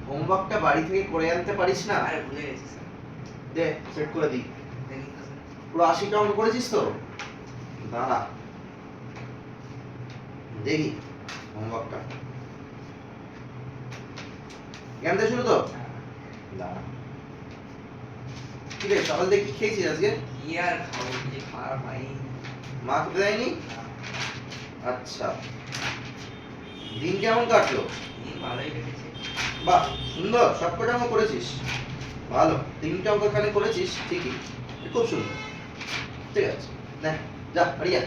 হোমওয়ার্কটা বাড়ি থেকে করে আনতে পারিস না? আরে ভুলে গেছি স্যার। দে সেট করে দিই। দেখি তো স্যার। পুরো 80টা অঙ্ক করেছিস তো? দাঁড়া দেখি হোমওয়ার্কটা। জ্ঞান দিয়ে শুরু তো? হ্যাঁ। দাঁড়া। কি রে সকাল থেকে কি খেয়েছিস আজকে? কি আর খাবো, কিছু খাওয়ার হয়নি। মা খেতে দেয়নি? না, আচ্ছা, দিন কেমন কাটলো? এই ভালোই কেটেছে। বাহ সুন্দর, সবকটা অঙ্ক করেছিস, ভালো। 3টা অঙ্ক এখানে করেছিস ঠিকই, খুব সুন্দর। ঠিক আছে, নে যা বাড়ি যা।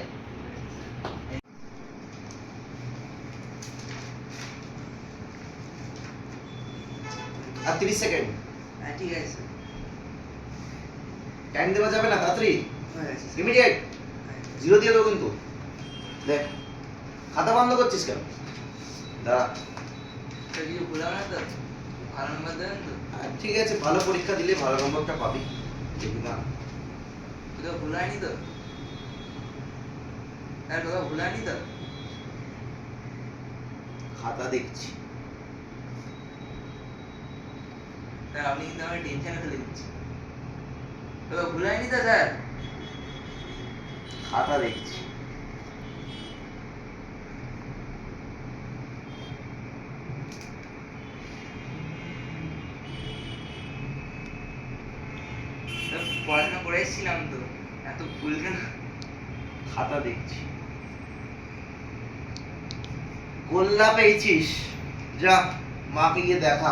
আর 30 সেকেন্ড। হ্যাঁ ঠিক আছে স্যার। টাইম দেওয়া যাবে না, তাড়াতাড়ি হয়ে গেছে স্যার। ইমিডিয়েট। হয়ে গেছে। জিরো দিয়ে দেবো কিন্তু। দেখ খাতা বন্ধ করছিস কেন? দাঁড়া। স্যার কিছু ভুলাম না তো? ভালো নাম্বার দেবেন তো? ঠিক আছে, ভালো পরীক্ষা দিলে ভালো নম্বরটা পাবি, ঠিক না? কোথাও ভুল হয়নি তো? স্যার কোথাও ভুল হয়নি তো? খাতা দেখছি। স্যার আপনি কিন্তু আমাকে টেনশনে ফেলে দিচ্ছেন। কোথাও ভুল হয়নি তো স্যার? খাতা দেখছি। স্যার পড়াশোনা করে এসেছিলাম তো, এত ভুল কেন? খাতা দেখছি। গোল্লা পেয়েছিস, যা মাকে গিয়ে দেখা।